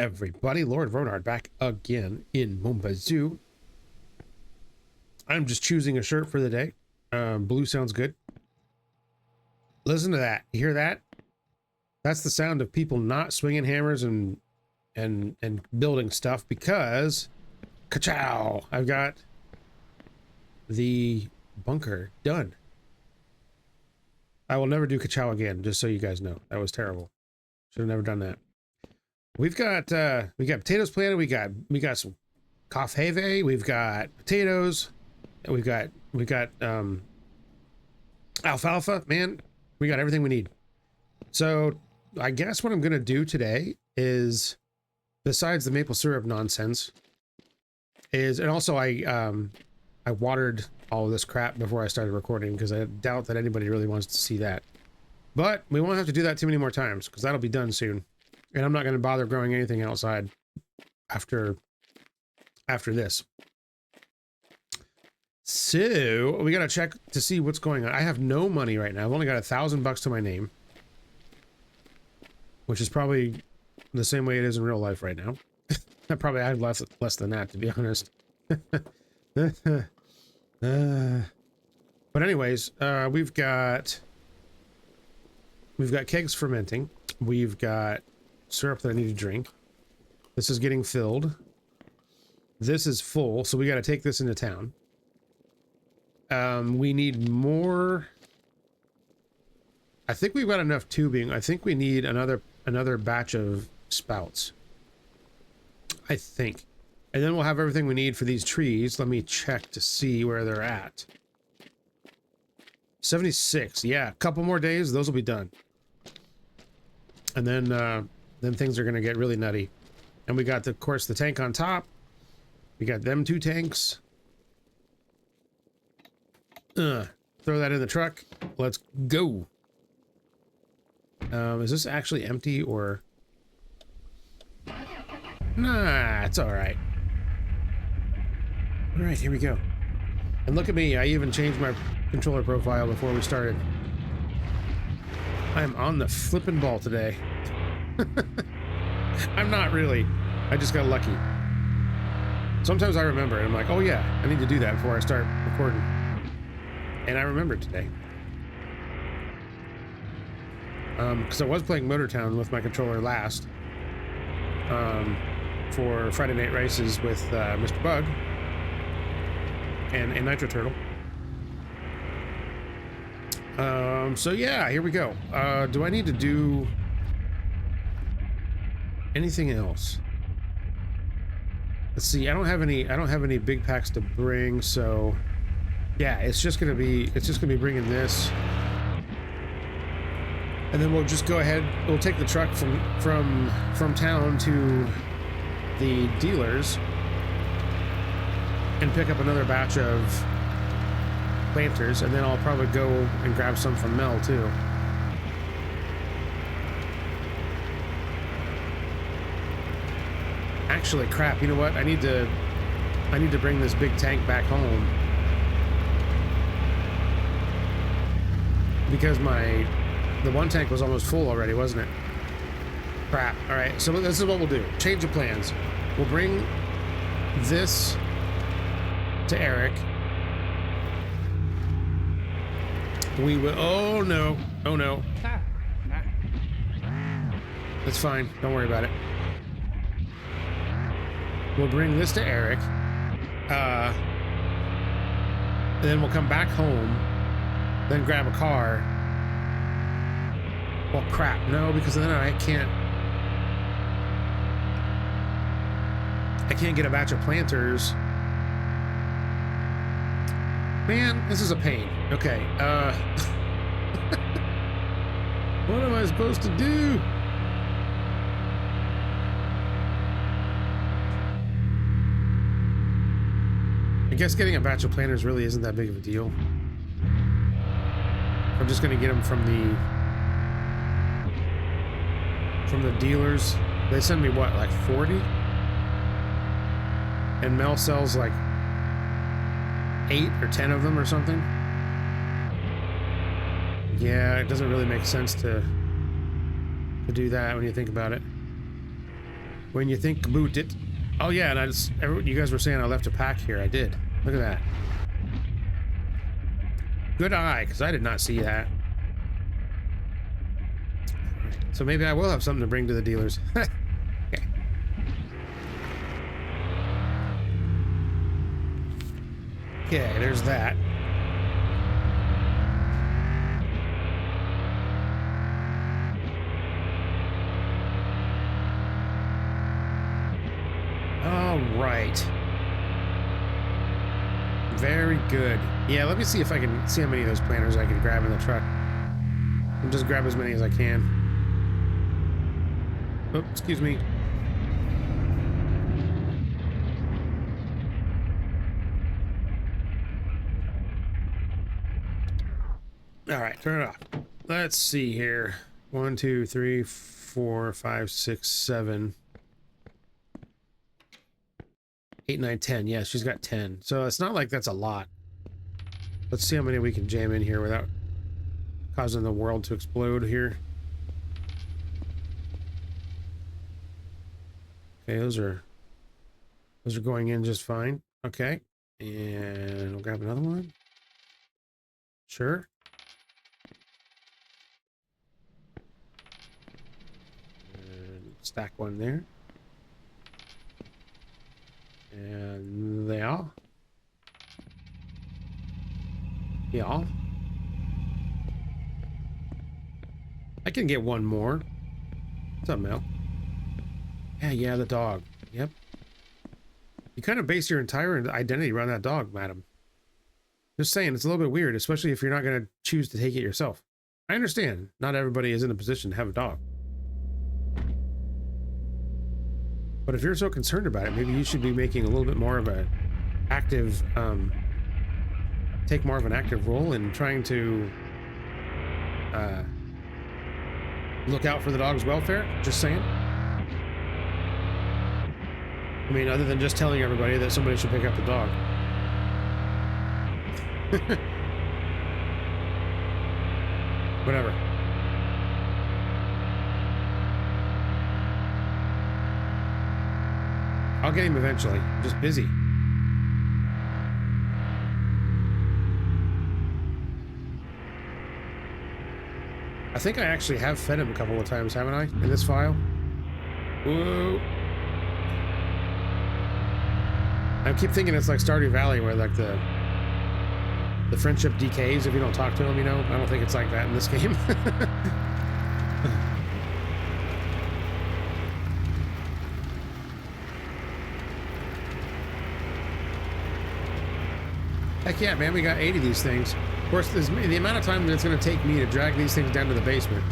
everybody, Lord Ronard back again in Mon Bazou. I'm just choosing a shirt for the day. Blue sounds good. Listen to that. You hear that? That's the sound of people not swinging hammers and building stuff because ka-chow, I've got the bunker done. I will never do ka-chow again, just so you guys know. That was terrible. Should have never done that. We've got potatoes planted, we got some kafheve, we've got potatoes, and we've got alfalfa, man. We got everything we need. So I guess what I'm gonna do today is, besides the maple syrup nonsense, is, and also I watered all of this crap before I started recording because I doubt that anybody really wants to see that. But we won't have to do that too many more times because that'll be done soon. And I'm not going to bother growing anything outside after this. So we got to check to see what's going on. I have no money right now. I've only got $1,000 to my name, which is probably the same way it is in real life right now. I probably have less than that, to be honest. But anyways, we've got kegs fermenting. We've got syrup that I need to drink. This is getting filled. This is full, so we got to take this into town. We need more. I think we've got enough tubing. I think we need another batch of spouts. I think. And then we'll have everything we need for these trees. Let me check to see where they're at. 76. Yeah, a couple more days, those will be done. And then things are going to get really nutty. And we got, of course, the tank on top. We got them 2 tanks. Throw that in the truck. Let's go. Is this actually empty or... Nah, it's all right. All right, here we go. And look at me. I even changed my controller profile before we started. I am on the flipping ball today. I'm not really. I just got lucky. Sometimes I remember and I'm like, oh yeah, I need to do that before I start recording. And I remembered today. Because I was playing Motortown with my controller last. For Friday Night Races with Mr. Bug and Nitro Turtle. So yeah, here we go. Do I need to do anything else? Let's see. I don't have any big packs to bring, so yeah, it's just gonna be bringing this, and then we'll just go ahead. We'll take the truck from town to the dealers and pick up another batch of planters, and then I'll probably go and grab some from Mel too. Actually, crap, you know what? I need to bring this big tank back home because the one tank was almost full already, wasn't it? Crap. All right, so this is what we'll do. Change of plans. We'll bring this to Eric. We will. Oh no. Oh no. That's fine. Don't worry about it. We'll bring this to Eric. And then we'll come back home. Then grab a car. Well, crap. No, because then I can't get a batch of planters. Man, this is a pain. Okay, what am I supposed to do? I guess getting a batch of planters really isn't that big of a deal. I'm just gonna get them from the dealers. They send me what, like 40? And Mel sells like 8 or 10 of them or something. Yeah, it doesn't really make sense to do that when you think about it. When you think about it. Oh yeah, and you guys were saying I left a pack here. I did. Look at that. Good eye, because I did not see that. So maybe I will have something to bring to the dealers. Okay. Okay, there's that. All right. Very good. Yeah, let me see if I can see how many of those planters I can grab in the truck. I'll just grab as many as I can. Oh, excuse me. All right, turn it off. Let's see here. 1, 2, 3, 4, 5, 6, 7, 8, 9, 10. Yeah, she's got 10. So it's not like that's a lot. Let's see how many we can jam in here without causing the world to explode here. Okay, those are going in just fine. Okay, and we'll grab another one. Sure. And stack one there. And there. Yeah. I can get one more. What's up, Mel? Yeah, the dog. Yep. You kind of base your entire identity around that dog, madam. Just saying, it's a little bit weird, especially if you're not going to choose to take it yourself. I understand. Not everybody is in a position to have a dog. But if you're so concerned about it, maybe you should be making a little bit more of a active, take more of an active role in trying to look out for the dog's welfare. Just saying. I mean, other than just telling everybody that somebody should pick up the dog. Whatever. I'll get him eventually. I'm just busy. I think I actually have fed him a couple of times, haven't I? In this file? Whoa. I keep thinking it's like Stardew Valley, where like the friendship decays if you don't talk to him, you know? I don't think it's like that in this game. Heck yeah, man, we got 80 of these things. Of course, the amount of time that it's going to take me to drag these things down to the basement.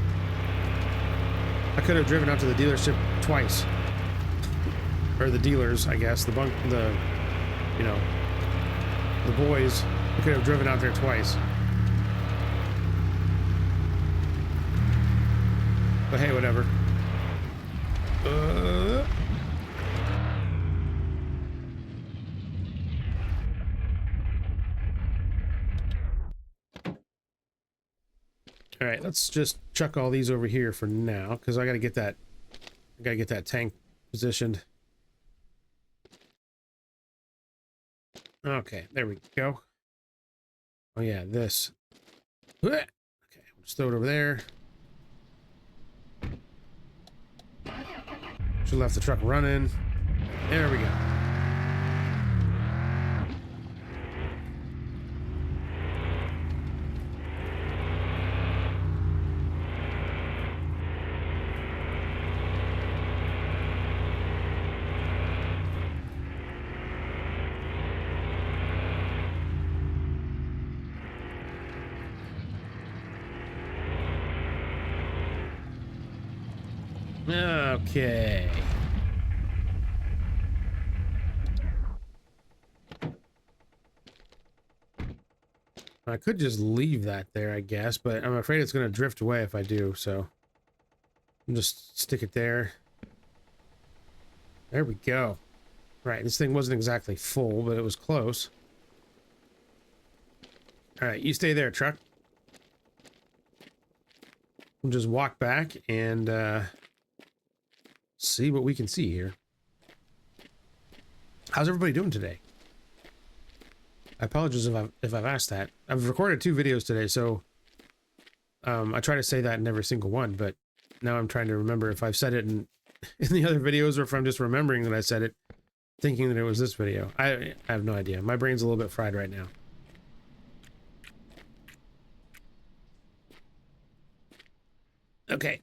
I could have driven out to the dealership twice. Or the dealers, I guess. You know, the boys. I could have driven out there twice. But hey, whatever. All right, let's just chuck all these over here for now, because I gotta get that tank positioned. Okay, there we go. Oh yeah, this. Okay, just throw it over there. Should have left the truck running. There we go. Okay. I could just leave that there, I guess, but I'm afraid it's going to drift away if I do, so I'll just stick it there. There we go. Right, this thing wasn't exactly full, but it was close. All right, you stay there, truck. We'll just walk back and see what we can see here. How's everybody doing today? I apologize if I've asked that. I've recorded 2 videos today, so I try to say that in every single one, but now I'm trying to remember if I've said it in the other videos or if I'm just remembering that I said it, thinking that it was this video. I have no idea. My brain's a little bit fried right now. Okay.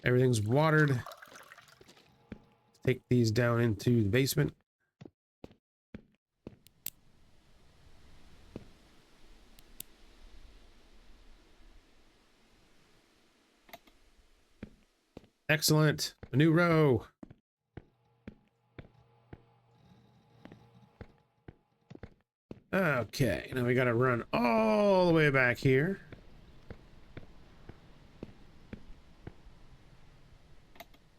Everything's watered. Take these down into the basement. Excellent. A new row. Okay, now we gotta run all the way back here.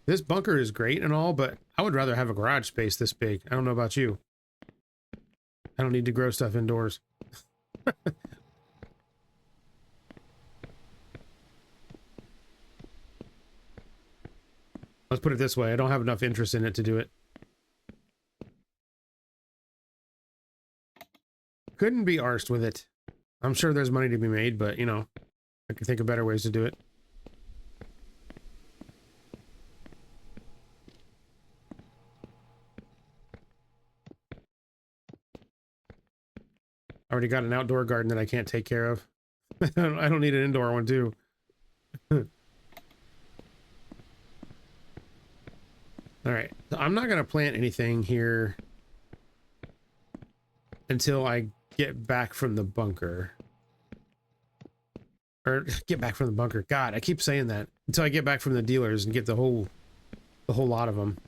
This bunker is great and all, but I would rather have a garage space this big. I don't know about you. I don't need to grow stuff indoors. Let's put it this way. I don't have enough interest in it to do it. Couldn't be arsed with it. I'm sure there's money to be made, but, you know, I could think of better ways to do it. I already got an outdoor garden that I can't take care of. I don't need an indoor one, too. All right, so I'm not going to plant anything here until I get back from the bunker. Or get back from the bunker. God, I keep saying that. Until I get back from the dealers and get the whole lot of them.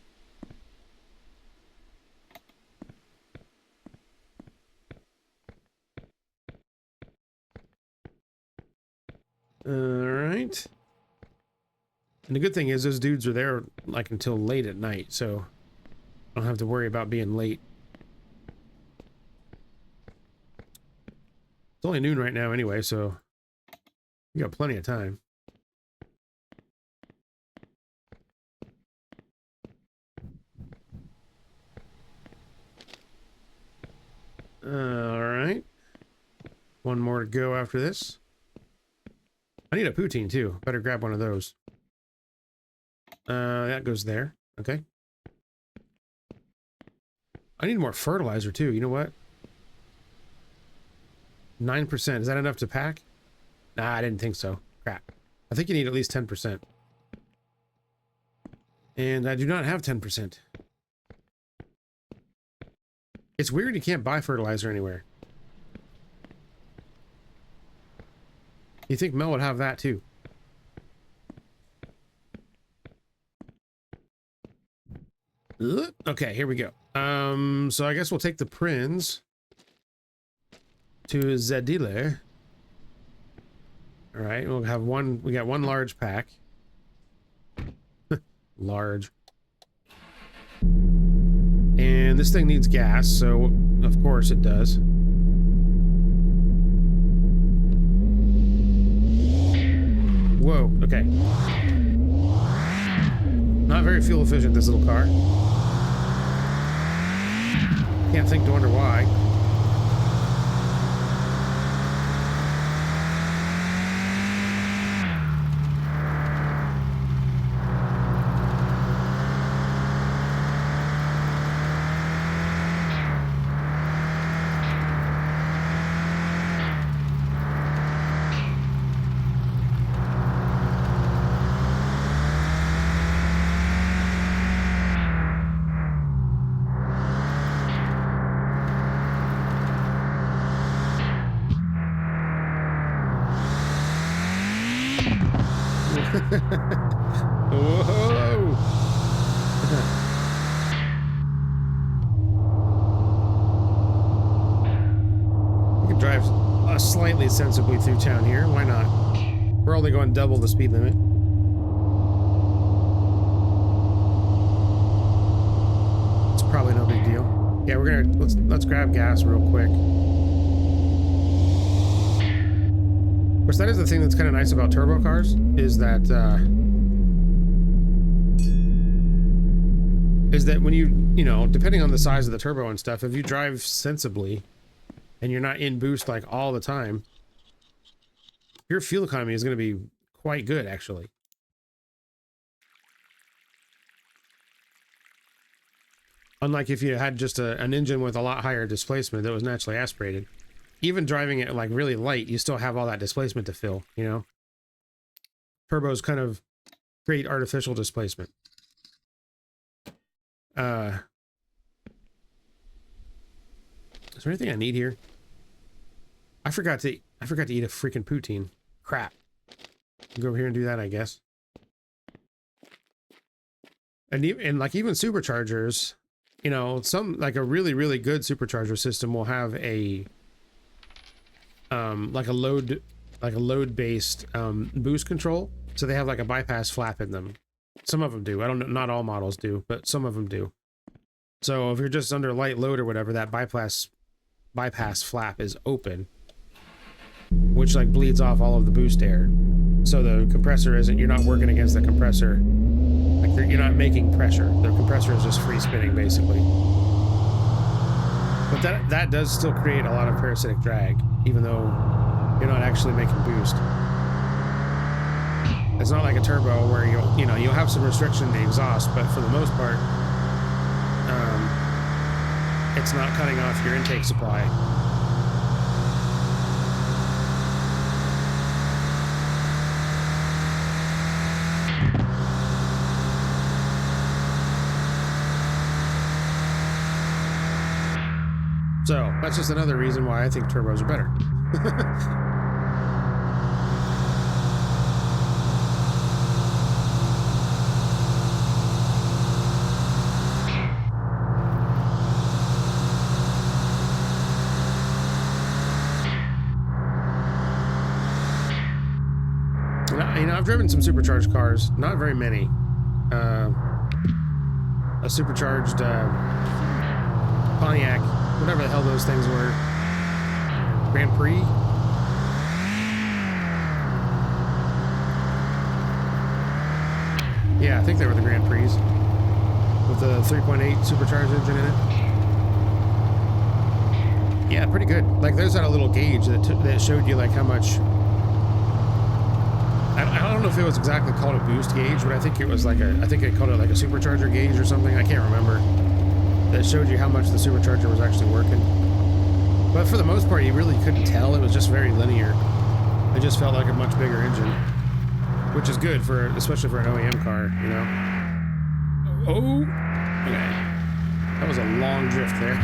All right. And the good thing is those dudes are there like until late at night, so I don't have to worry about being late. It's only noon right now anyway, so we got plenty of time. All right. One more to go after this. I need a poutine too. Better grab one of those. That goes there. Okay. I need more fertilizer too. You know what? 9%. Is that enough to pack? Nah, I didn't think so. Crap. I think you need at least 10%. And I do not have 10%. It's weird you can't buy fertilizer anywhere. You think Mel would have that too? Okay, here we go. So I guess we'll take the Prinz to the dealer. All right, we'll have one. We got one large pack. Large. And this thing needs gas, so of course it does. Whoa, okay. Not very fuel efficient, this little car. Can't think to wonder why. Whoa! We can drive slightly sensibly through town here. Why not? We're only going double the speed limit. It's probably no big deal. Yeah, we're gonna let's grab gas real quick. Of course, that is the thing that's kind of nice about turbo cars, is that is that when you know, depending on the size of the turbo and stuff, if you drive sensibly and you're not in boost like all the time, your fuel economy is going to be quite good, actually. Unlike if you had just an engine with a lot higher displacement that was naturally aspirated. Even driving it like really light, you still have all that displacement to fill, you know? Turbos kind of create artificial displacement. Is there anything I need here? I forgot to eat a freaking poutine. Crap. Go over here and do that, I guess. And like even superchargers, you know, some like a really, really good supercharger system will have a like a load based boost control. So they have like a bypass flap in them. Some of them do. I don't know, not all models do, but some of them do. So if you're just under light load or whatever, that bypass flap is open, which like bleeds off all of the boost air. So the compressor isn't, you're not working against the compressor. Like you're not making pressure. The compressor is just free spinning basically. But that does still create a lot of parasitic drag, even though you're not actually making boost. It's not like a turbo where you'll have some restriction in the exhaust, but for the most part, it's not cutting off your intake supply. So that's just another reason why I think turbos are better. I've driven some supercharged cars, not very many. A supercharged Pontiac, whatever the hell those things were. Grand Prix? Yeah, I think they were the Grand Prix. With the 3.8 supercharged engine in it. Yeah, pretty good. Like, there's that little gauge that showed you, like, how much... I don't know if it was exactly called a boost gauge, but I think it was like I think they called it like a supercharger gauge or something. I can't remember. That showed you how much the supercharger was actually working. But for the most part, you really couldn't tell. It was just very linear. It just felt like a much bigger engine, which is good for, especially for an OEM car, you know. Oh, okay. That was a long drift there.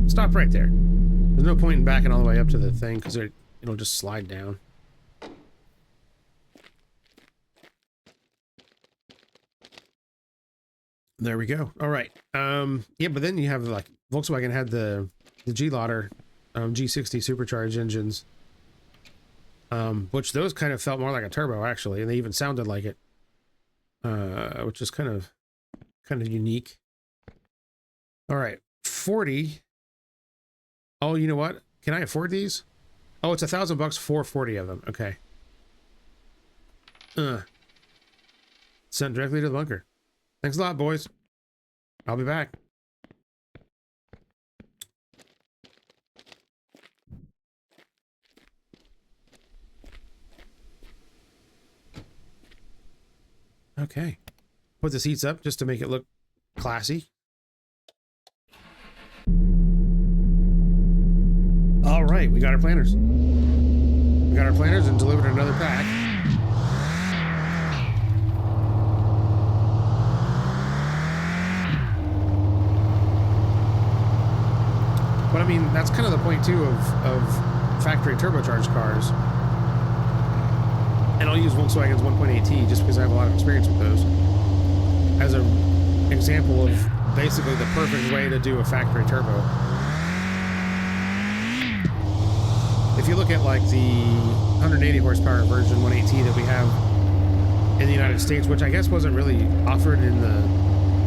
Stop right there. There's no point in backing all the way up to the thing because it'll just slide down. There we go. All right. Yeah, but then you have like Volkswagen had the G-Loader G60 supercharged engines, which those kind of felt more like a turbo actually, and they even sounded like it, which is kind of unique. All right, 40. Oh, you know what? Can I afford these? Oh, it's $1,000 for 40 of them. Okay. Sent directly to the bunker. Thanks a lot, boys. I'll be back. Okay. Put the seats up just to make it look classy. All right, we got our planners. We got our planners and delivered another pack. But I mean, that's kind of the point too of factory turbocharged cars. And I'll use Volkswagen's 1.8T just because I have a lot of experience with those as an example of basically the perfect way to do a factory turbo. If you look at like the 180 horsepower version 1.8T that we have in the United States, which I guess wasn't really offered in the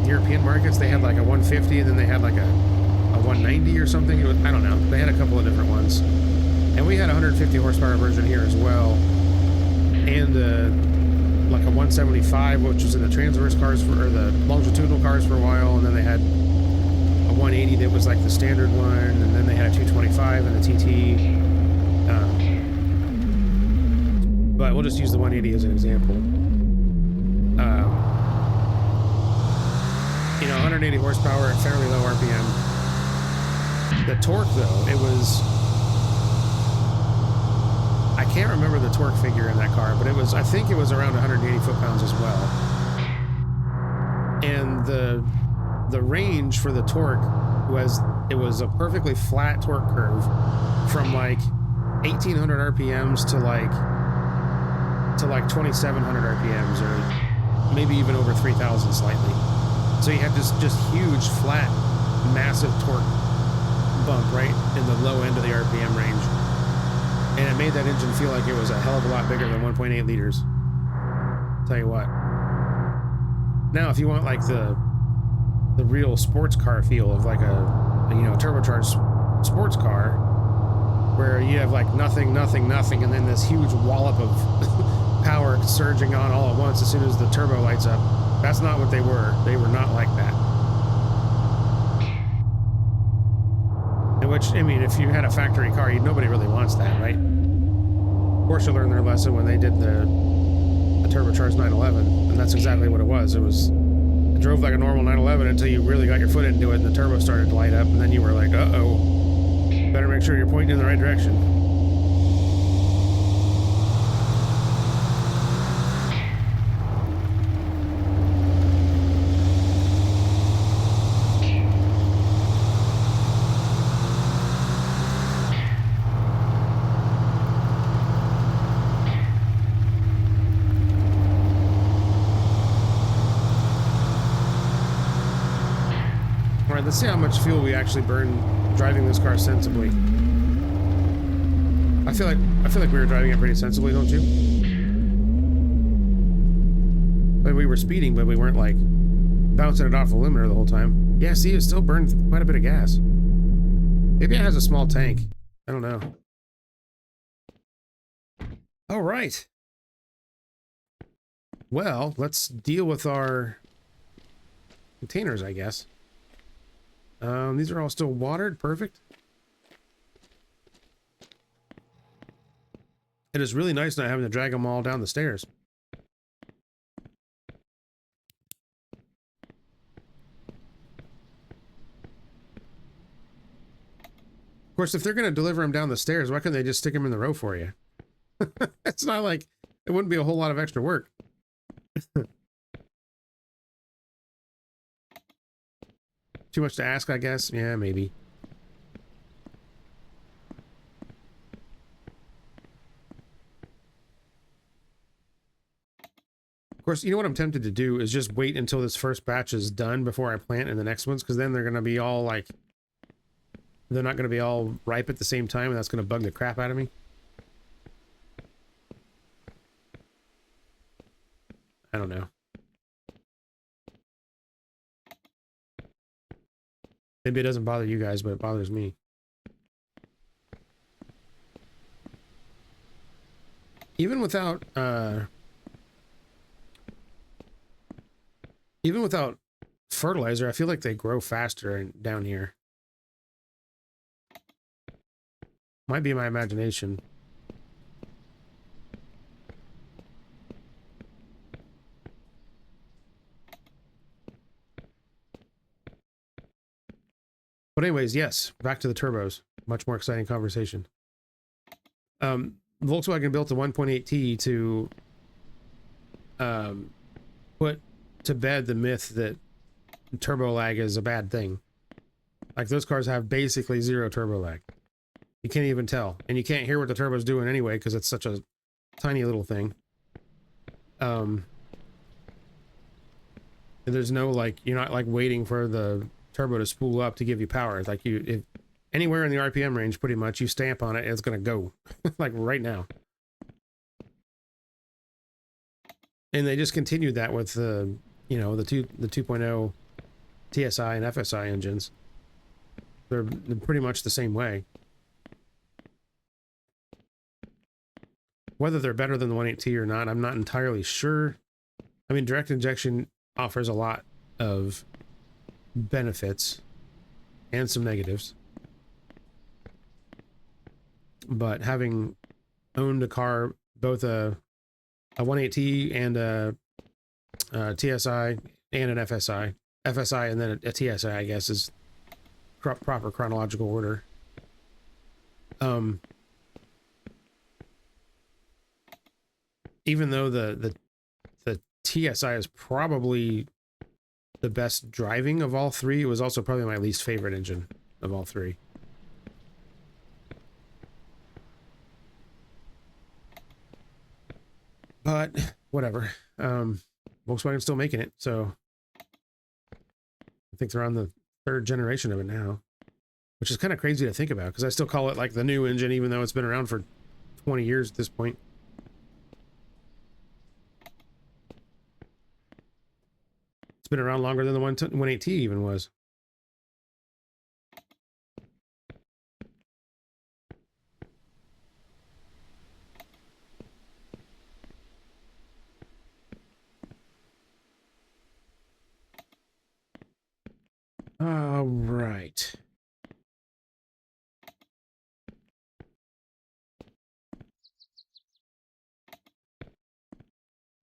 European markets, they had like a 150 and then they had like a 190 or something. It was, I don't know. They had a couple of different ones. And we had a 150 horsepower version here as well. And like a 175, which was in the transverse cars or the longitudinal cars for a while. And then they had a 180 that was like the standard one. And then they had a 225 and a TT. But we'll just use the 180 as an example. You know, 180 horsepower at fairly low RPM. The torque, though, it was... I can't remember the torque figure in that car, but it was... I think it was around 180 foot-pounds as well. And the range for the torque was... It was a perfectly flat torque curve from, like, 1,800 RPMs to, like 2,700 RPMs, or maybe even over 3,000 slightly. So you had just huge, flat, massive torque bump right in the low end of the RPM range. And it made that engine feel like it was a hell of a lot bigger than 1.8 liters. Tell you what. Now, if you want like the real sports car feel of like a turbocharged sports car, where you have like nothing, and then this huge wallop of power surging on all at once as soon as the turbo lights up. That's not what they were. They were not like that. In which, I mean, if you had a factory car, nobody really wants that, right? Porsche learned their lesson when they did the turbocharged 911, and that's exactly what it was. It drove like a normal 911 until you really got your foot into it and the turbo started to light up, and then you were like, uh-oh, better make sure you're pointing in the right direction. Let's see how much fuel we actually burn driving this car sensibly. I feel like we were driving it pretty sensibly, don't you? I mean, we were speeding, but we weren't like bouncing it off the limiter the whole time. Yeah, see, it still burned quite a bit of gas. Maybe it has a small tank. I don't know. All right. Well, let's deal with our containers, I guess. These are all still watered. Perfect. It is really nice not having to drag them all down the stairs. Of course, if they're going to deliver them down the stairs, why couldn't they just stick them in the row for you? It's not like it wouldn't be a whole lot of extra work. Too much to ask, I guess. Yeah, maybe. Of course, you know what I'm tempted to do is just wait until this first batch is done before I plant in the next ones, because then they're going to be all like... They're not going to be all ripe at the same time, and that's going to bug the crap out of me. I don't know. Maybe it doesn't bother you guys, but it bothers me. Even without fertilizer, I feel like they grow faster down here. Might be my imagination. But anyways, yes, back to the turbos. Much more exciting conversation. Volkswagen built a 1.8T to put to bed the myth that turbo lag is a bad thing. Like, those cars have basically zero turbo lag. You can't even tell. And you can't hear what the turbo's doing anyway, because it's such a tiny little thing. There's no, like, you're not, like, waiting for the turbo to spool up to give you power. It's like if anywhere in the RPM range, pretty much, you stamp on it, it's going to go. Like, right now. And they just continued that with the, you know, the 2.0 TSI and FSI engines. They're pretty much the same way. Whether they're better than the 1.8T or not, I'm not entirely sure. I mean, direct injection offers a lot of benefits and some negatives. But having owned a car, both a 1.8T and a TSI and an FSI and then a TSI, I guess, is proper chronological order. Even though the TSI is probably the best driving of all three, it was also probably my least favorite engine of all three. But whatever. Volkswagen's still making it, so I think they're on the 3rd generation of it now, which is kind of crazy to think about because I still call it like the new engine, even though it's been around for 20 years at this point. It's been around longer than the 1.8T even was. All right.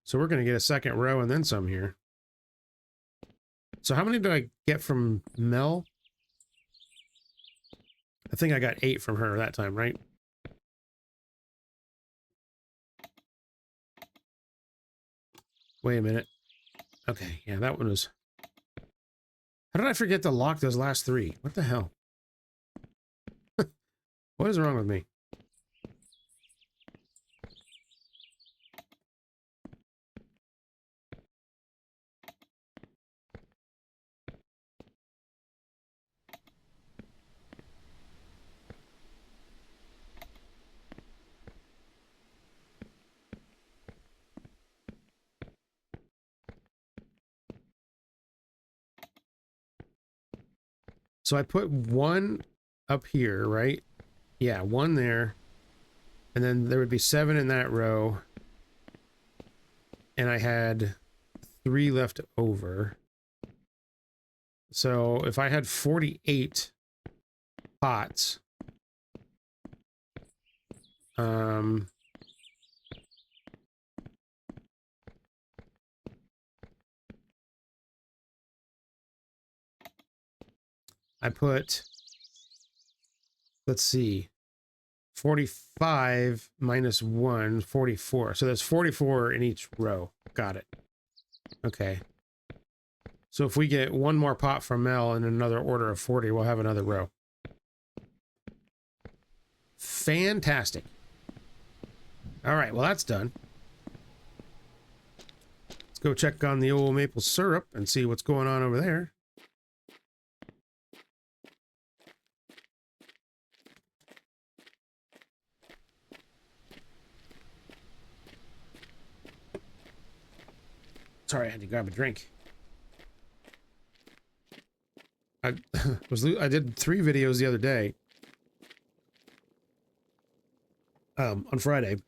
So we're going to get a second row and then some here. So how many did I get from Mel? I think I got 8 from her that time, right? Wait a minute. Okay, yeah, that one was... How did I forget to lock those last 3? What the hell? What is wrong with me? So I put 1 up here, right? Yeah, 1 there. And then there would be 7 in that row. And I had 3 left over. So if I had 48 pots, I put, let's see, 45 minus 1, 44. So there's 44 in each row. Got it. Okay. So if we get 1 more pot from Mel and another order of 40, we'll have another row. Fantastic. All right, well, that's done. Let's go check on the old maple syrup and see what's going on over there. Sorry, I had to grab a drink. I did 3 videos the other day. On Friday.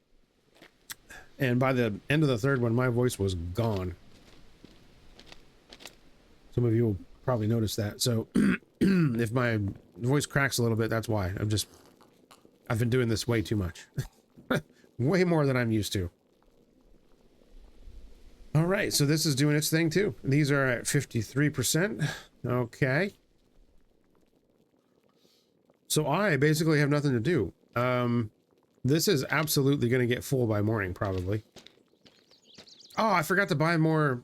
And by the end of the 3rd one, my voice was gone. Some of you will probably notice that. So if my voice cracks a little bit, that's why. I've been doing this way too much. Way more than I'm used to. All right, so this is doing its thing too. These are at 53%. Okay. So I basically have nothing to do. This is absolutely going to get full by morning, probably. Oh, I forgot to buy more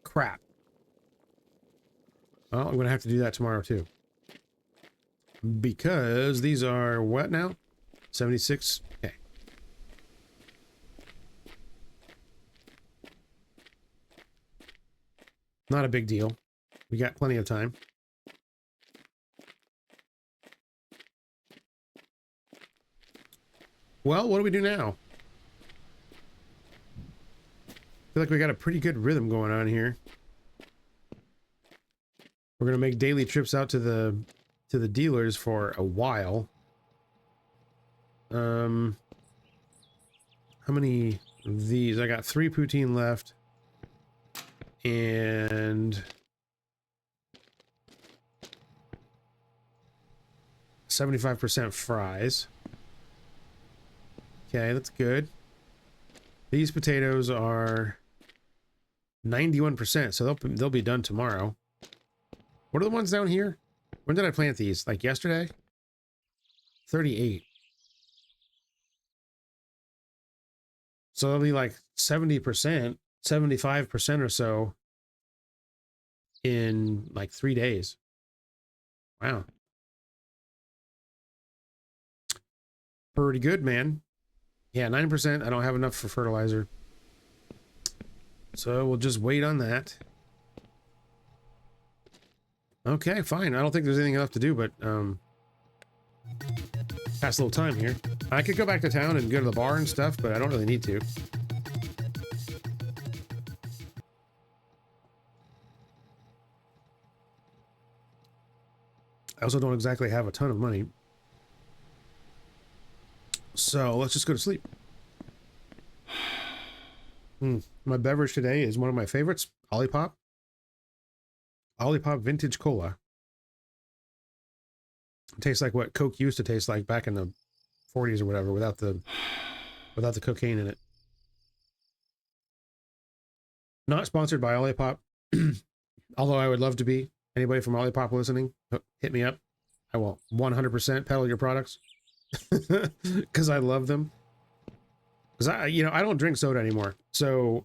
crap. Well, I'm going to have to do that tomorrow too. Because these are what now? 76? Okay. Not a big deal. We got plenty of time. Well, what do we do now? I feel like we got a pretty good rhythm going on here. We're gonna make daily trips out to the dealers for a while. How many of these? I got 3 poutine left. And 75% fries. Okay, that's good. These potatoes are 91%, so they'll be done tomorrow. What are the ones down here? When did I plant these? Like yesterday? 38. So they'll be like 70%, 75% or so in like 3 days. Wow. Pretty good, man. Yeah, 9%. I don't have enough for fertilizer. So we'll just wait on that. Okay, fine. I don't think there's anything left to do, but pass a little time here. I could go back to town and go to the bar and stuff, but I don't really need to. I also don't exactly have a ton of money. So let's just go to sleep. My beverage today is one of my favorites, Olipop. Olipop Vintage Cola. It tastes like what Coke used to taste like back in the 40s or whatever, without the cocaine in it. Not sponsored by Olipop, although I would love to be. Anybody from Olipop listening, hit me up. I will 100% peddle your products because I love them. Because I don't drink soda anymore, so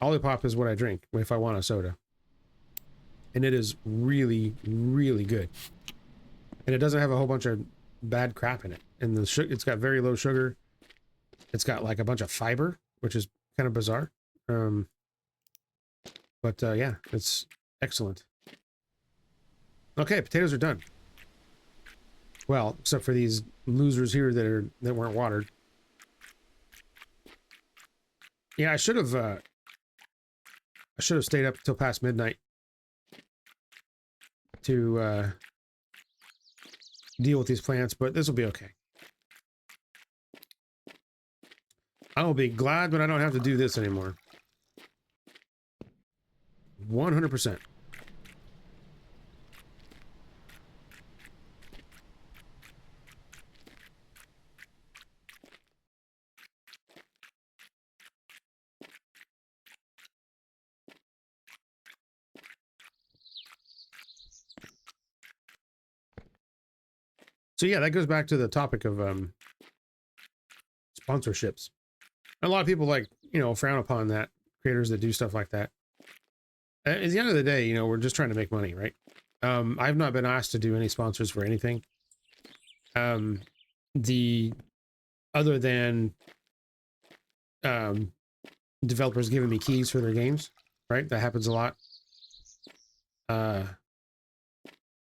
Olipop is what I drink if I want a soda, and it is really, really good. And it doesn't have a whole bunch of bad crap in it. And it's got very low sugar. It's got like a bunch of fiber, which is kind of bizarre. But yeah, it's excellent. Okay, potatoes are done. Well, except for these losers here that weren't watered. Yeah, I should have stayed up till past midnight to deal with these plants, but this will be okay. I will be glad when I don't have to do this anymore. 100%. So yeah, that goes back to the topic of sponsorships. A lot of people frown upon that, creators that do stuff like that. At the end of the day, we're just trying to make money, right? I've not been asked to do any sponsors for anything. Other than developers giving me keys for their games, right? That happens a lot. And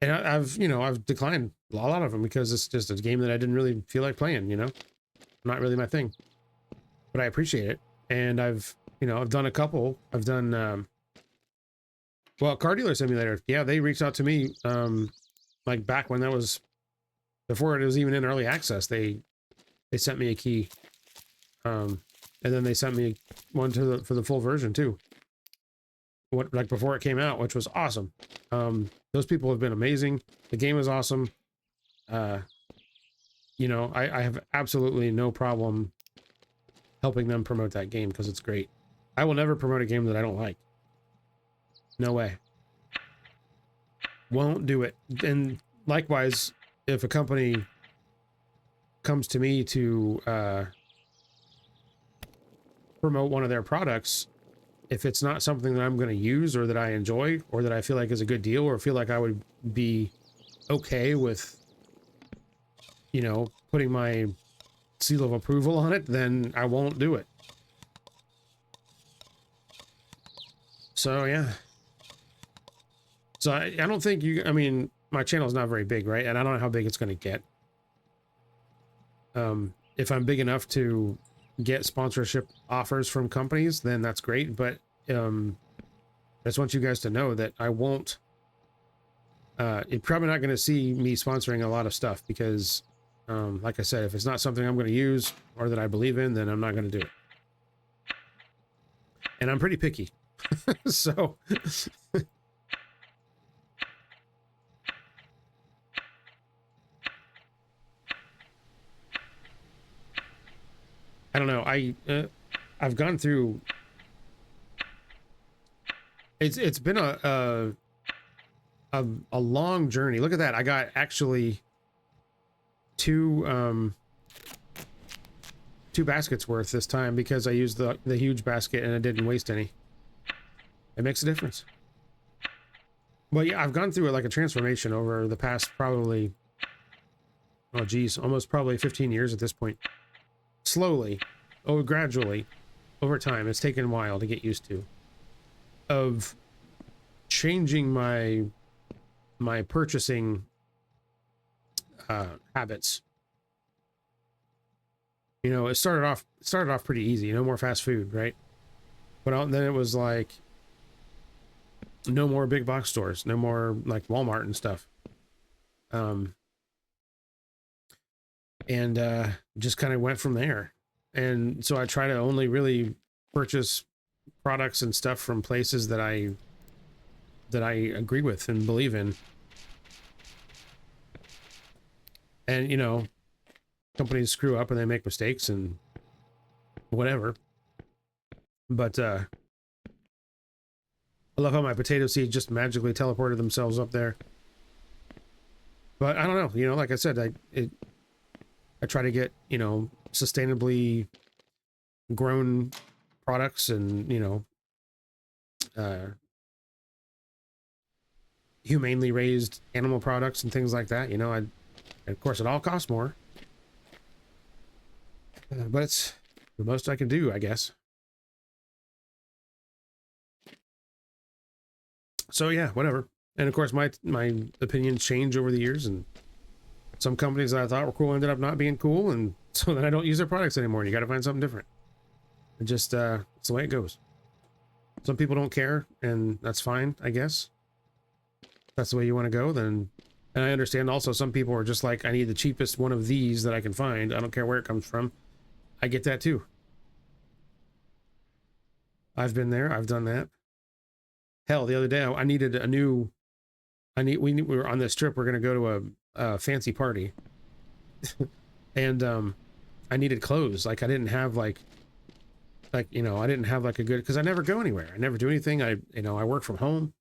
I've declined a lot of them because it's just a game that I didn't really feel like playing, not really my thing, but I appreciate it. And I've done a couple. I've done, well, Car Dealer Simulator. Yeah, they reached out to me, like back when that was, before it was even in early access. They sent me a key, and then they sent me one for the full version too. Like before it came out, which was awesome. Those people have been amazing. The game is awesome. I have absolutely no problem helping them promote that game because it's great. I will never promote a game that I don't like. No way. Won't do it. And likewise, if a company comes to me to promote one of their products, if it's not something that I'm going to use or that I enjoy or that I feel like is a good deal or feel like I would be okay with, putting my seal of approval on it, then I won't do it. So, yeah. So I don't think my channel is not very big, right? And I don't know how big it's going to get. If I'm big enough to get sponsorship offers from companies, then that's great. But I just want you guys to know that I won't You're probably not going to see me sponsoring a lot of stuff because, like I said, if it's not something I'm going to use or that I believe in, then I'm not going to do it. And I'm pretty picky. So I don't know. I've gone through. It's been a long journey. Look at that. I got actually two baskets worth this time because I used the huge basket and I didn't waste any. It makes a difference. Well, yeah, I've gone through like a transformation over the past probably, oh geez, almost probably 15 years at this point. Slowly, gradually, over time. It's taken a while to get used to. Of changing my purchasing habits. You know, it started off pretty easy. No more fast food, right? But then it was like no more big box stores, no more like Walmart and stuff. Just kind of went from there. And so I try to only really purchase products and stuff from places that I agree with and believe in. And, you know, companies screw up and they make mistakes and whatever. But I love how my potato seeds just magically teleported themselves up there. But I don't know, you know, like I said, I try to get, you know, sustainably grown products and, you know, humanely raised animal products and things like that. You know, of course it all costs more, but it's the most I can do, I guess. So yeah, whatever. And of course my opinions change over the years, and some companies that I thought were cool ended up not being cool, and so then I don't use their products anymore. You got to find something different. It just it's the way it goes. Some people don't care, and that's fine, I guess. If that's the way you want to go, then. And I understand also some people are just like, I need the cheapest one of these that I can find. I don't care where it comes from. I get that too. I've been there. I've done that. Hell, the other day I needed a new. We were on this trip. We're gonna go to a fancy party, and I needed clothes. Like I didn't have like you know, I didn't have like a good, because I never go anywhere. I never do anything. I work from home,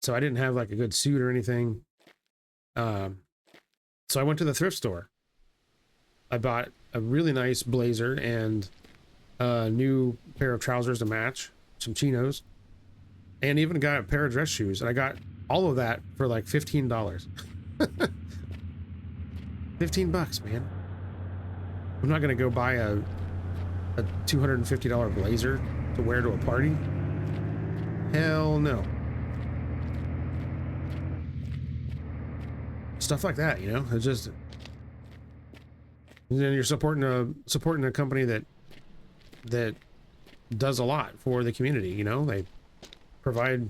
so I didn't have like a good suit or anything. So I went to the thrift store. I bought a really nice blazer and a new pair of trousers to match, some chinos, and even got a pair of dress shoes. And I got all of that for like $15. 15 bucks, man. I'm not gonna go buy a $250 blazer to wear to a party. Hell no. Stuff like that, you know. It's just, and then you're supporting a company that does a lot for the community. You know, they provide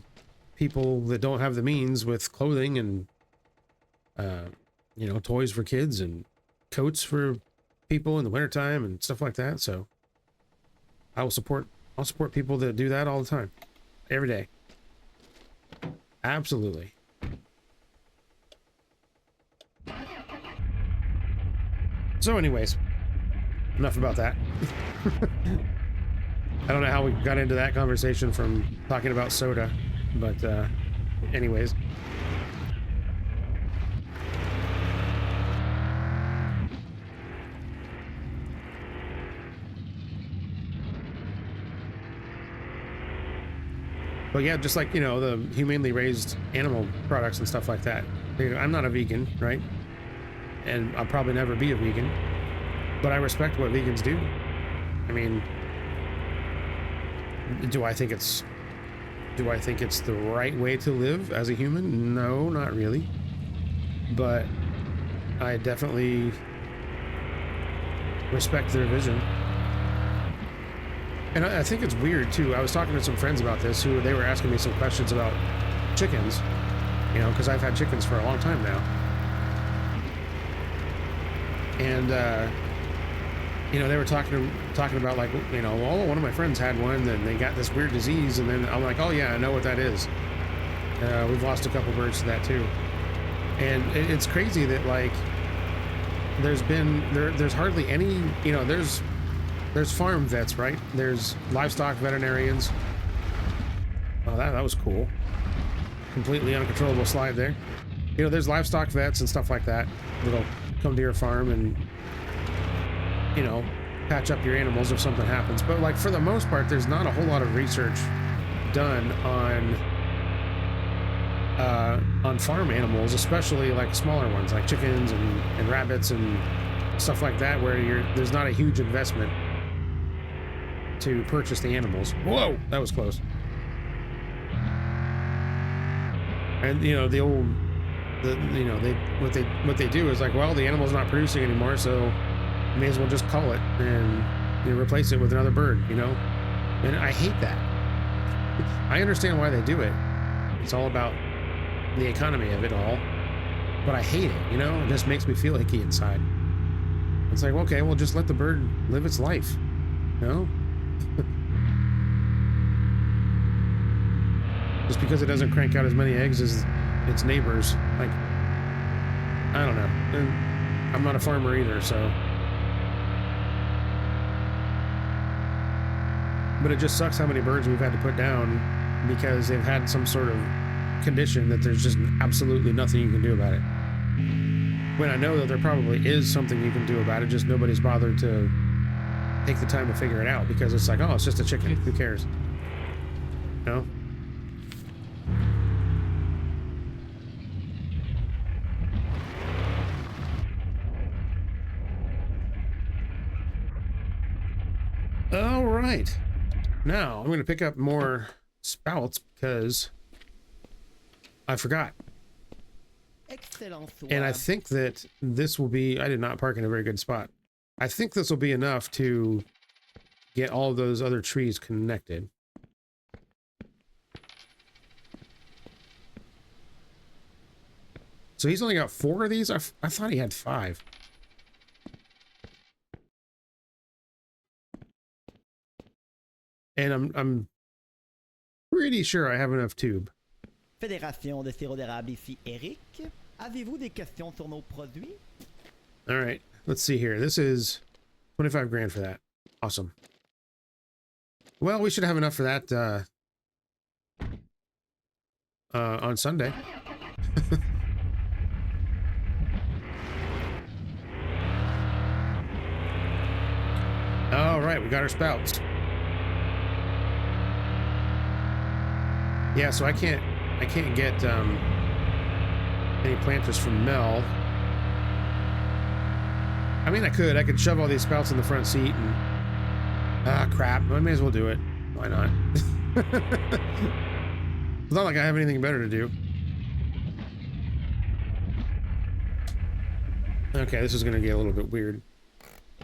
people that don't have the means with clothing and you know, toys for kids and coats for people in the wintertime and stuff like that. So I'll support people that do that all the time, every day. Absolutely. So anyways, enough about that. I don't know how we got into that conversation from talking about soda, but anyways. But yeah, just like, you know, the humanely raised animal products and stuff like that. I'm not a vegan, right? And I'll probably never be a vegan, but I respect what vegans do. I mean, do I think it's the right way to live as a human? No, not really. But I definitely respect their vision. And I think it's weird too. I was talking to some friends about this, they were asking me some questions about chickens. you know, because I've had chickens for a long time now. And, you know, they were talking about, like, you know, oh, one of my friends had one, and they got this weird disease, and then I'm like, oh yeah, I know what that is. We've lost a couple birds to that too. And it's crazy that, like, there's hardly any, you know, there's farm vets, right? There's livestock veterinarians. Oh, that was cool. Completely uncontrollable slide there. You know, there's livestock vets and stuff like that that'll come to your farm and, you know, patch up your animals if something happens. But, like, for the most part, there's not a whole lot of research done on farm animals, especially like smaller ones like chickens and rabbits and stuff like that, where there's not a huge investment to purchase the animals. Whoa, that was close. And, you know, what they do is like, well, the animal's not producing anymore, so you may as well just cull it and, you know, replace it with another bird, you know? And I hate that. I understand why they do it. It's all about the economy of it all, but I hate it, you know? It just makes me feel icky inside. It's like, okay, well, just let the bird live its life, you know? Just because it doesn't crank out as many eggs as its neighbors, like, I don't know. And I'm not a farmer either, so. But it just sucks how many birds we've had to put down because they've had some sort of condition that there's just absolutely nothing you can do about it. When I know that there probably is something you can do about it, just nobody's bothered to take the time to figure it out because it's like, oh, it's just a chicken. Who cares? You know? All right. Now I'm going to pick up more spouts because I forgot. And I think that this will be, I did not park in a very good spot. I think this will be enough to get all of those other trees connected. So he's only got 4 of these? I thought he had 5. And I'm pretty sure I have enough tube. Fédération de sirop d'érable ici, Eric. Avez-vous des questions sur nos produits? All right, let's see here. This is 25 grand for that. Awesome. Well, we should have enough for that on Sunday. All right, we got our spouts. Yeah, so I can't get any planters from Mel. I mean, I could shove all these spouts in the front seat and crap. I may as well do it. Why not? It's not like I have anything better to do. Okay, this is gonna get a little bit weird,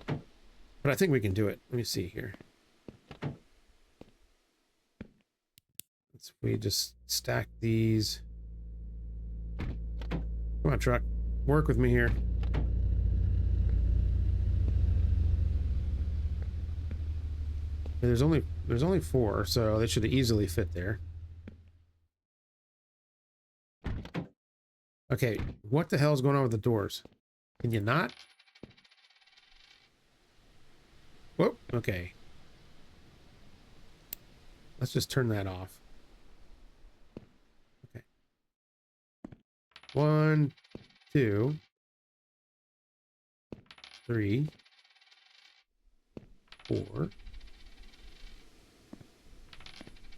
but I think we can do it. Let me see here. We just stack these. Come on, truck. Work with me here. There's only 4, so they should easily fit there. Okay, what the hell is going on with the doors? Can you not? Whoop, okay. Let's just turn that off. 1, 2, 3, 4,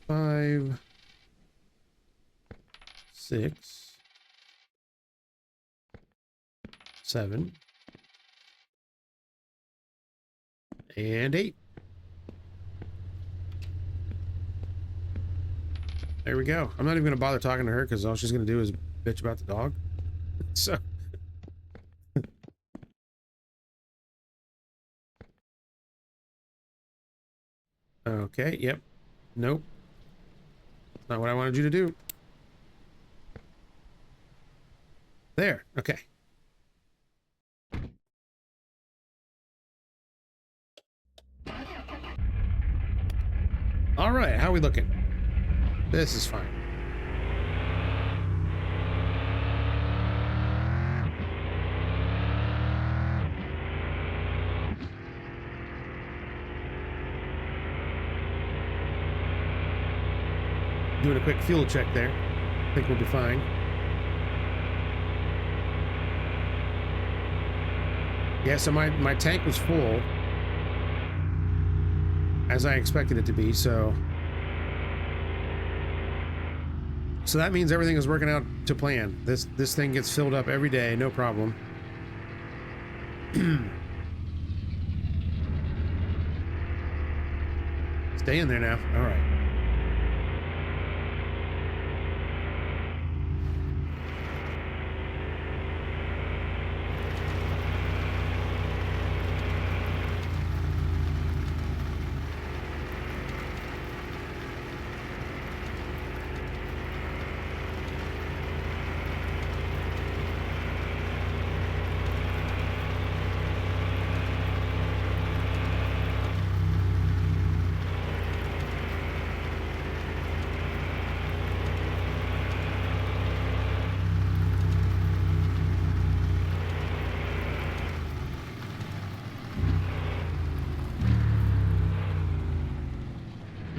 5, 6, 7, and 8. There we go. I'm not even going to bother talking to her because all she's going to do is bitch about the dog. So okay, yep. Nope. Not what I wanted you to do. There. Okay. All right. How are we looking? This is fine. Doing a quick fuel check there. I think we'll be fine. Yeah, so my tank was full, as I expected it to be, so that means everything is working out to plan. This thing gets filled up every day, no problem. Stay in there now. All right.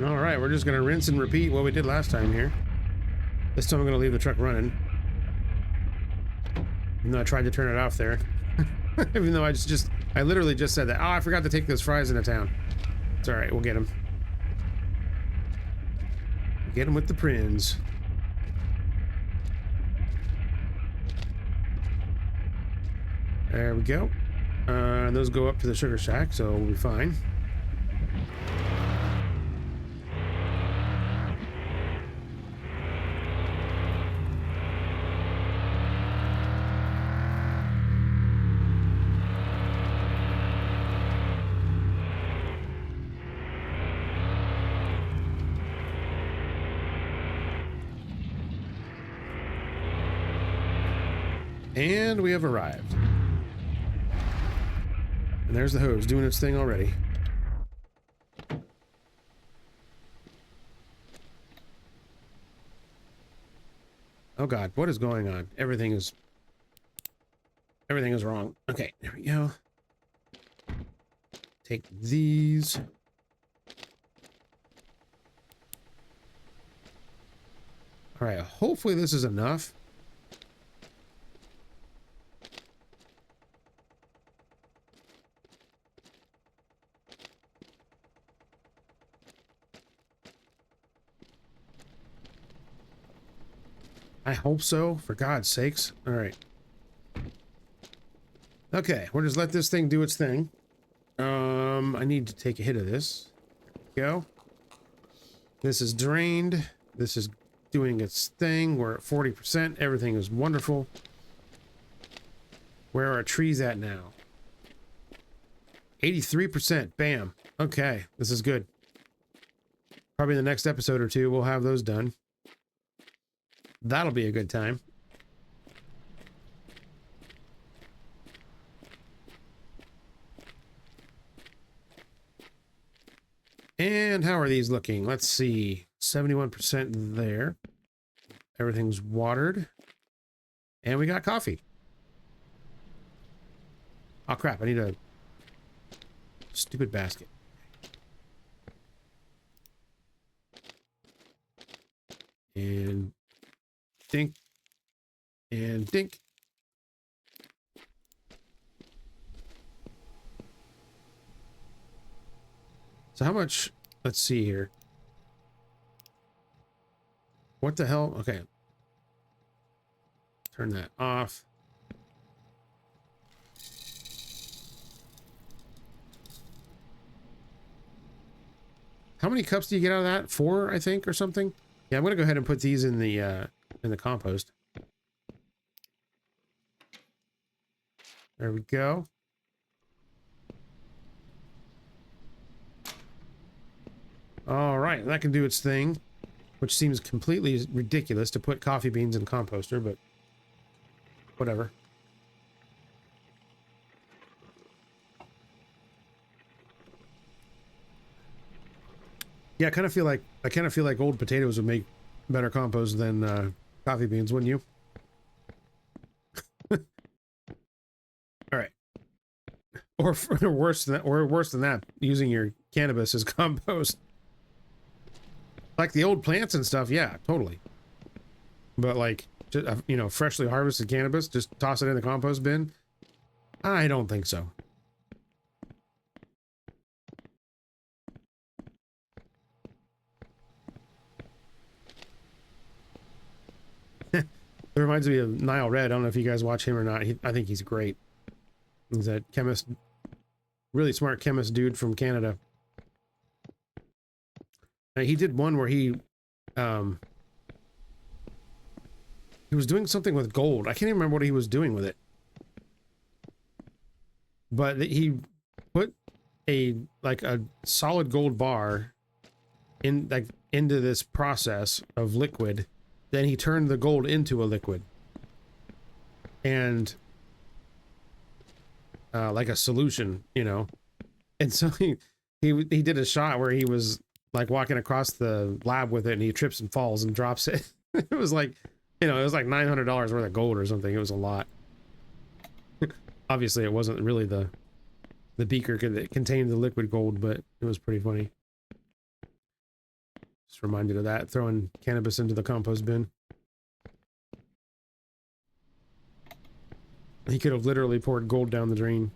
All right, we're just gonna rinse and repeat what we did last time here. This time I'm gonna leave the truck running. Even though I tried to turn it off there. Even though I literally just said that. Oh, I forgot to take those fries into town. It's all right, we'll get them. Get them with the prins. There we go. Those go up to the sugar shack, so we'll be fine. And we have arrived. And there's the hose doing its thing already. Oh God, what is going on? Everything is wrong. Okay, there we go. Take these. All right, hopefully this is enough. I hope so, for God's sakes. All right. Okay, we'll just let this thing do its thing. I need to take a hit of this. There we go. This is drained. This is doing its thing. We're at 40%. Everything is wonderful. Where are our trees at now? 83%. Bam. Okay, this is good. Probably the next episode or two, we'll have those done. That'll be a good time. And how are these looking? Let's see. 71% there. Everything's watered. And we got coffee. Oh crap, I need a stupid basket. And dink. And dink. So how much? Let's see here. What the hell? Okay. Turn that off. How many cups do you get out of that? 4, I think, or something? Yeah, I'm gonna go ahead and put these in the compost. There we go. All right, that can do its thing, which seems completely ridiculous to put coffee beans in a composter, but whatever. Yeah, I kind of feel like old potatoes would make better compost than coffee beans, wouldn't you? All right. Or worse than that, using your cannabis as compost. Like the old plants and stuff, yeah, totally. But like, just, you know, freshly harvested cannabis, just toss it in the compost bin? I don't think so. It reminds me of Nile Red. I don't know if you guys watch him or not. I think he's great. He's a chemist, really smart chemist dude from Canada. He did one where he was doing something with gold. I can't even remember what he was doing with it. But he put a solid gold bar into this process of liquid. Then he turned the gold into a liquid. And like a solution, you know. And so he did a shot where he was like walking across the lab with it, and he trips and falls and drops it. It was like, you know, it was like $900 worth of gold or something. It was a lot. Obviously, it wasn't really the beaker that contained the liquid gold, but it was pretty funny. Just reminded of that, throwing cannabis into the compost bin. He could have literally poured gold down the drain.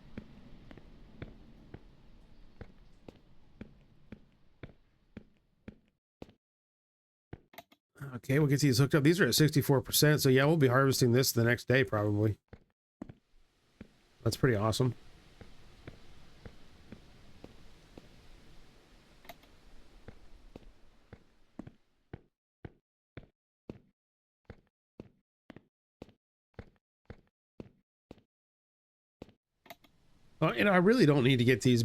Okay, we'll get these hooked up. These are at 64%, so yeah, we'll be harvesting this the next day, probably. That's pretty awesome. You know, I really don't need to get these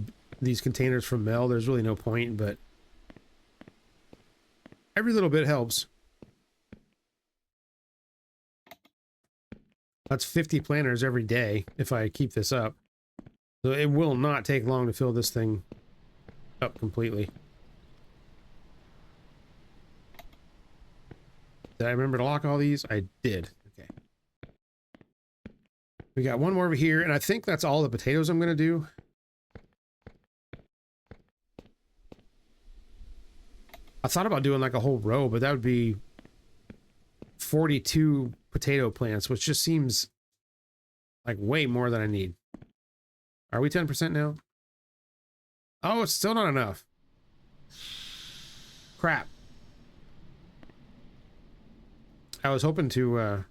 containers from Mel. There's really no point, but every little bit helps. That's 50 planters every day if I keep this up. So it will not take long to fill this thing up completely. Did I remember to lock all these? I did. Okay. We got one more over here, and I think that's all the potatoes I'm going to do. I thought about doing like a whole row, but that would be 42 potato plants, which just seems like way more than I need. Are we 10% now? Oh, it's still not enough. Crap. I was hoping to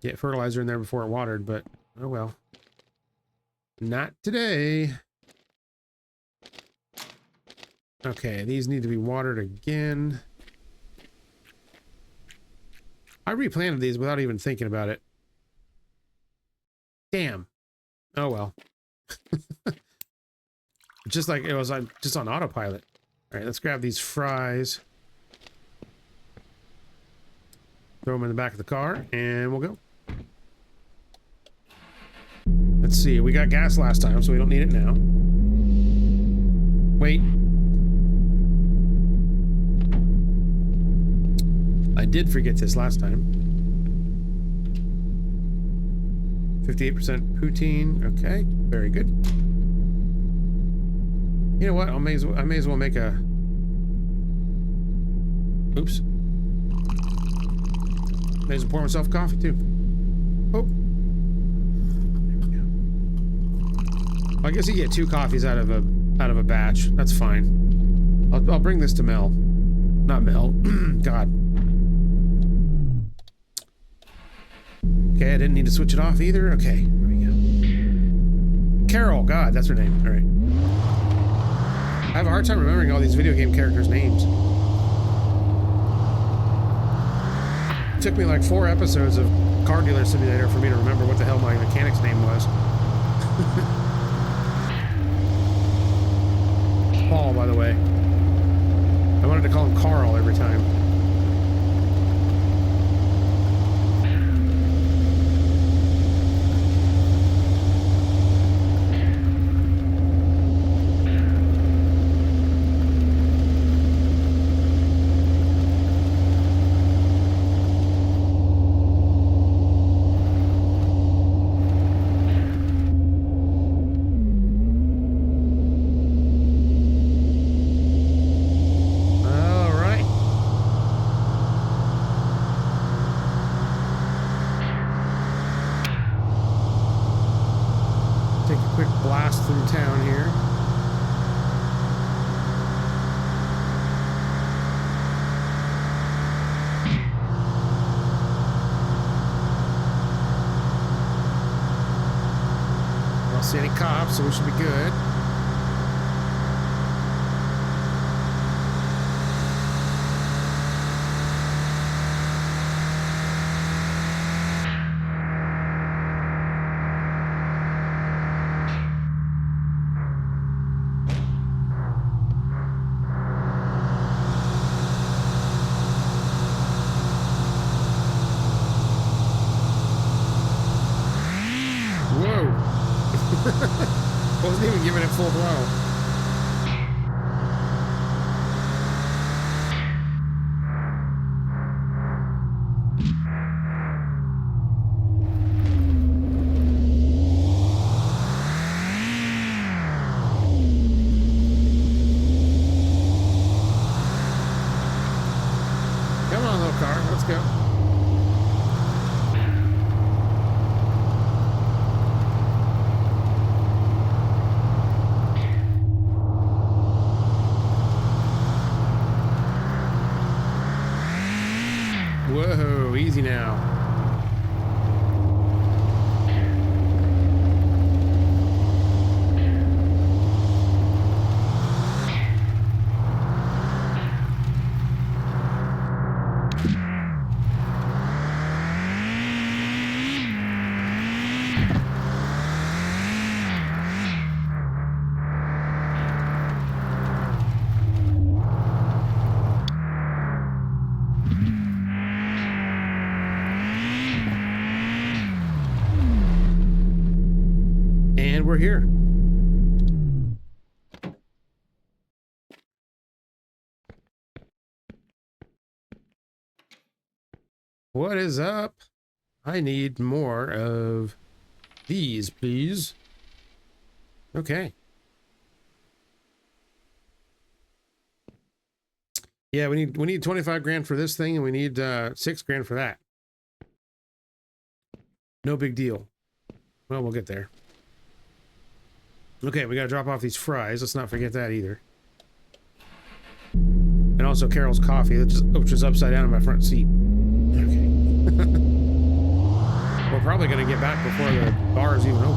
get fertilizer in there before it watered, but oh well. Not today. Okay, these need to be watered again. I replanted these without even thinking about it. Damn. Oh well. Just like it was just on autopilot. All right, let's grab these fries. Throw them in the back of the car, and we'll go. Let's see. We got gas last time, so we don't need it now. Wait. I did forget this last time. 58% poutine. Okay, very good. You know what? I may as well make a. Oops. May as well pour myself coffee too. Oh. Well, I guess you get 2 coffees out of a batch. That's fine. I'll bring this to Mel. Not Mel. God. Okay, I didn't need to switch it off either. Okay, here we go. Carol, God, that's her name. All right. I have a hard time remembering all these video game characters' names. It took me like 4 episodes of Car Dealer Simulator for me to remember what the hell my mechanic's name was. Paul, by the way. I wanted to call him Carl every time. quick blast through town here. I don't see any cops, so we should be good. Wasn't even giving it full throttle. Come on, little car, let's go. Whoa, easy now. And we're here. What is up? I need more of these, please. Okay. Yeah, we need 25 grand for this thing, and we need 6 grand for that. No big deal. Well, we'll get there. Okay, we gotta drop off these fries. Let's not forget that either. And also Carol's coffee, which is upside down in my front seat. Okay. We're probably gonna get back before the bar is even open.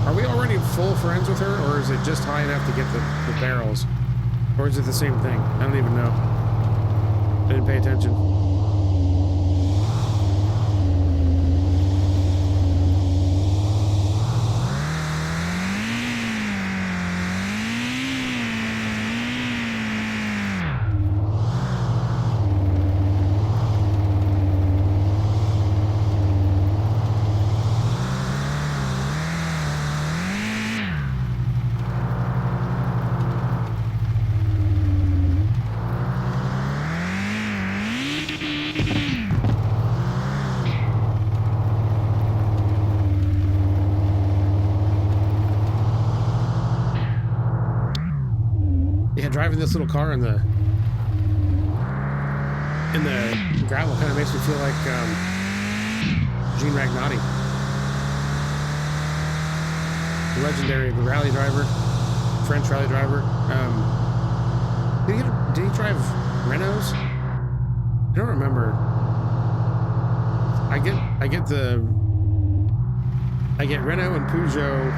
Are we already full friends with her, or is it just high enough to get the barrels? Or is it the same thing? I don't even know. I didn't pay attention. Driving this little car in the gravel kind of makes me feel like Gene Ragnati, the legendary rally driver, French rally driver. Did he drive Renaults? I don't remember. I get Renault and Peugeot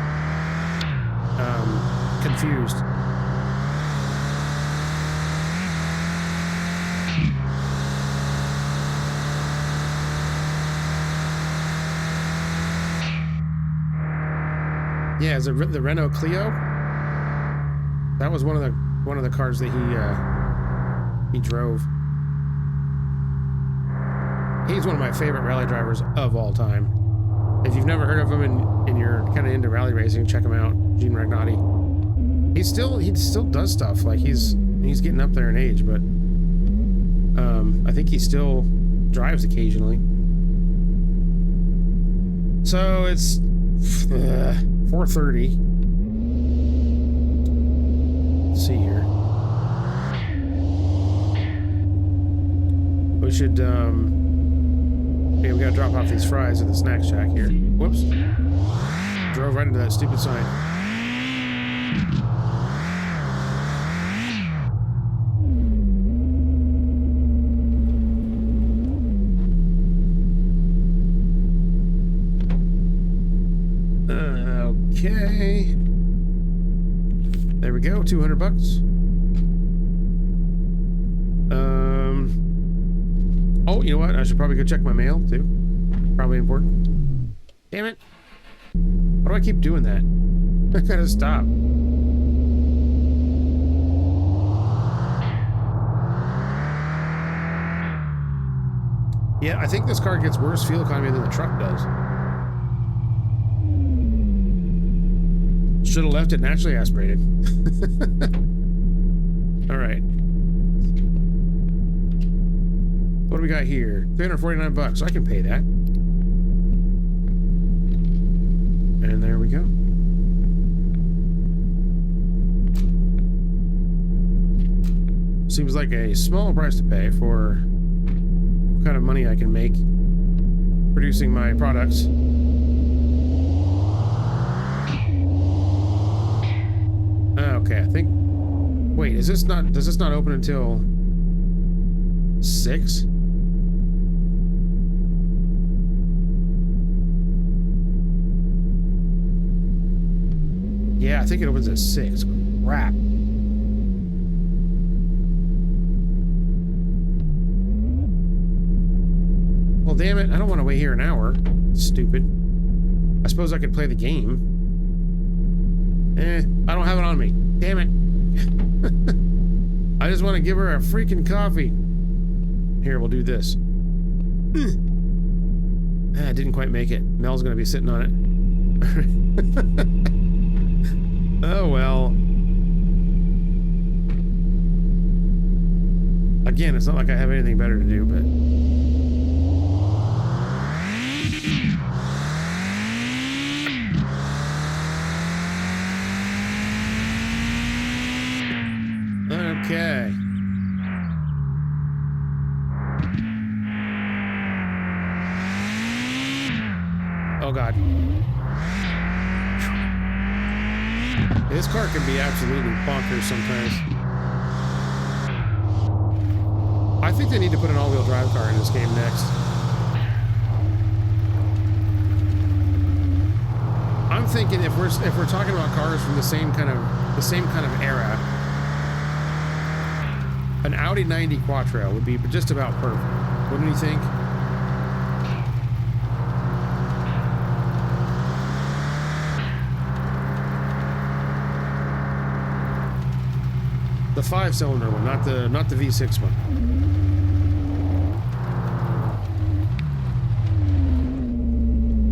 confused. Yeah, is it the Renault Clio? That was one of the cars that he drove. He's one of my favorite rally drivers of all time. If you've never heard of him and you're kind of into rally racing, check him out, Gene Ragnati. He still does stuff. Like he's getting up there in age, but I think he still drives occasionally. So it's 4:30. Let's see here. We should, yeah, we gotta drop off these fries at the snack shack here. Whoops. Drove right into that stupid sign. Okay. There we go, 200 bucks. Oh, you know what? I should probably go check my mail, too. Probably important. Damn it. Why do I keep doing that? I gotta stop. Yeah, I think this car gets worse fuel economy than the truck does. Should have left it naturally aspirated. All right. What do we got here? 349 bucks. I can pay that. And there we go. Seems like a small price to pay for what kind of money I can make producing my products. Okay, I think... Wait, is this not... Does this not open until 6? Yeah, I think it opens at 6. Crap. Well, damn it. I don't want to wait here an hour. Stupid. I suppose I could play the game. I don't have it on me. Damn it. I just want to give her a freaking coffee. Here, we'll do this. I didn't quite make it. Mel's going to be sitting on it. Oh, well. Again, it's not like I have anything better to do, but... Okay. Oh, God. This car can be absolutely bonkers sometimes. I think they need to put an all-wheel drive car in this game next. I'm thinking if we're talking about cars from the same kind of era, an Audi 90 Quattro would be just about perfect. Wouldn't you think? The 5-cylinder one, not the V6 one.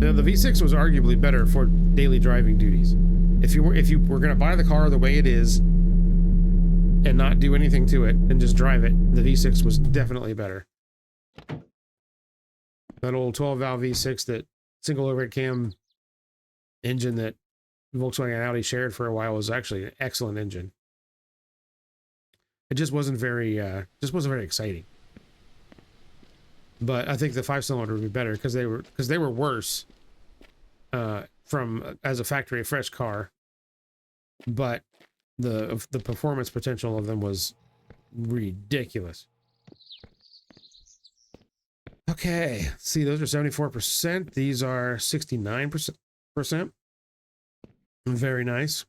Now, the V6 was arguably better for daily driving duties. If you were going to buy the car the way it is and not do anything to it and just drive it, the V6 was definitely better. That old 12-valve V6, that single overhead cam engine that Volkswagen and Audi shared for a while, was actually an excellent engine. It just wasn't very exciting. But I think the 5-cylinder would be better because they were worse from as a factory fresh car, but the performance potential of them was ridiculous. Okay, see, those are 74%. These are 69%. Very nice.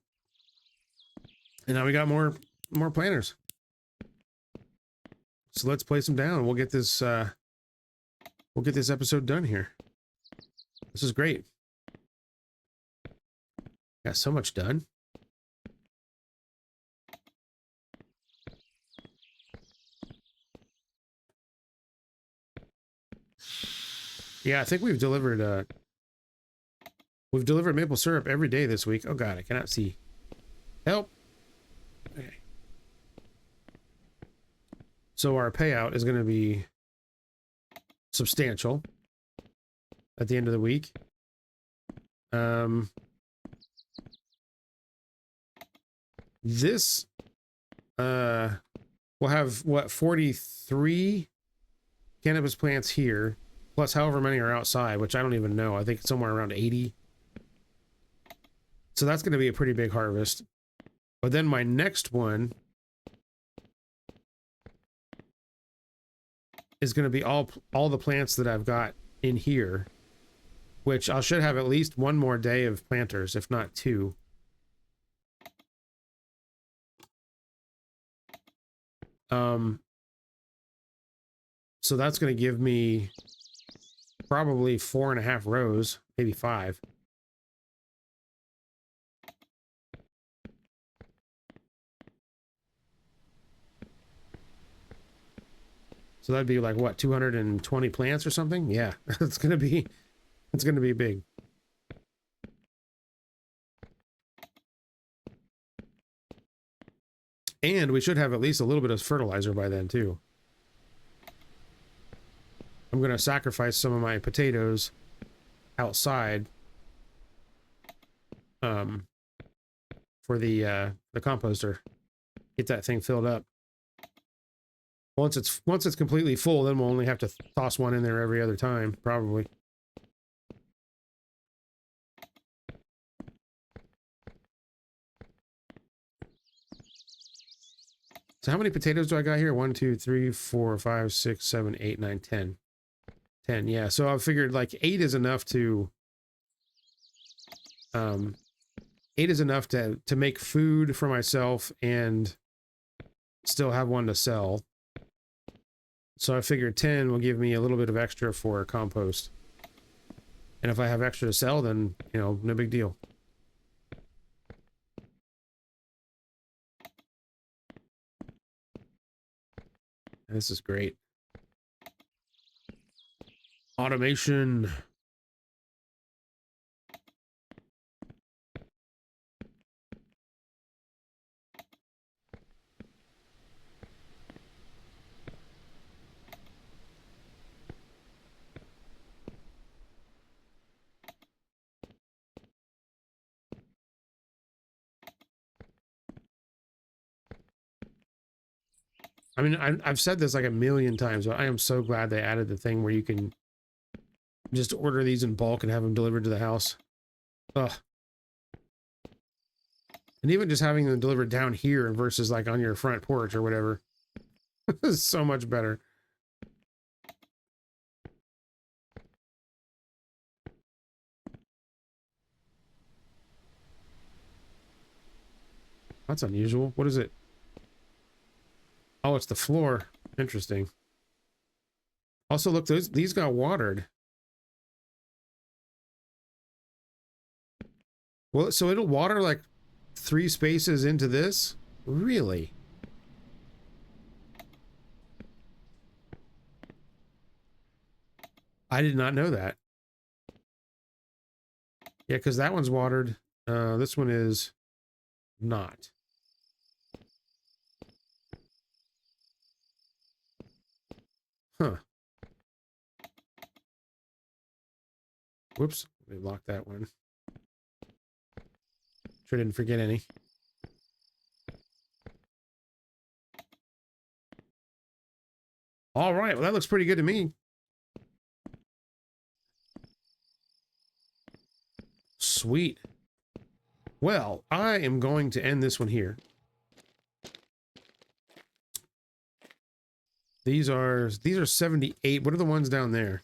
And now we got more planners. So let's place them down. We'll get this episode done here. This is great. Got so much done. Yeah, I think we've delivered maple syrup every day this week. Oh God, I cannot see. Help. Okay. So our payout is going to be substantial at the end of the week. This we'll have what, 43 cannabis plants here, plus however many are outside, which I don't even know. I think it's somewhere around 80. So that's going to be a pretty big harvest. But then my next one is going to be all the plants that I've got in here, which I should have at least one more day of planters, if not two. So that's going to give me probably 4.5 rows, maybe 5. So that'd be like what, 220 plants or something? Yeah, it's gonna be big. And we should have at least a little bit of fertilizer by then too. I'm gonna sacrifice some of my potatoes outside for the composter. Get that thing filled up. Once it's completely full, then we'll only have to toss one in there every other time, probably. So how many potatoes do I got here? 1, 2, 3, 4, 5, 6, 7, 8, 9, 10. 10, yeah. So I figured like 8 is enough to 8 is enough to make food for myself and still have one to sell. So I figured 10 will give me a little bit of extra for compost. And if I have extra to sell, then, you know, no big deal. This is great. Automation. I mean, I've said this like a million times, but I am so glad they added the thing where you can just order these in bulk and have them delivered to the house. Ugh. And even just having them delivered down here versus like on your front porch or whatever is so much better. That's unusual. What is it? Oh, it's the floor. Interesting. Also, look, these got watered. Well, so it'll water like 3 spaces into this? Really? I did not know that. Yeah, because that one's watered. This one is not. Huh. Whoops. Let me lock that one. Sure didn't forget any. All right. Well, that looks pretty good to me. Sweet. Well, I am going to end this one here. These are 78. What are the ones down there?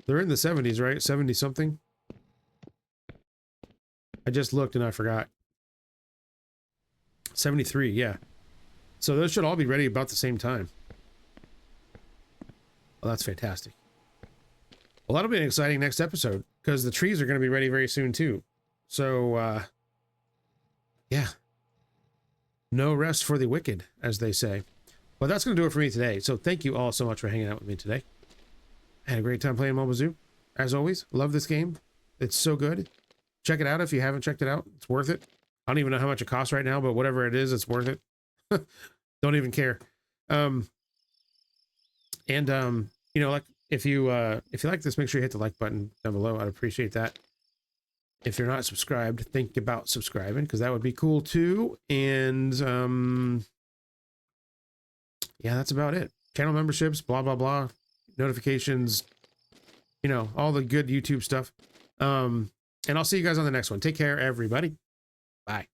They're in the 70s, right? 70 something. I just looked and I forgot. 73, yeah. So those should all be ready about the same time. Well, that's fantastic. Well, that'll be an exciting next episode because the trees are going to be ready very soon too. So, yeah. No rest for the wicked, as they say. But that's going to do it for me today. So thank you all so much for hanging out with me today. I had a great time playing Mon Bazou. As always, love this game. It's so good. Check it out if you haven't checked it out. It's worth it. I don't even know how much it costs right now, but whatever it is, it's worth it. Don't even care. You know, like if you like this, make sure you hit the like button down below. I'd appreciate that. If you're not subscribed, think about subscribing because that would be cool too. And yeah, that's about it. Channel memberships, blah blah blah. notifications, you know, all the good YouTube stuff. And I'll see you guys on the next one. Take care, everybody. Bye.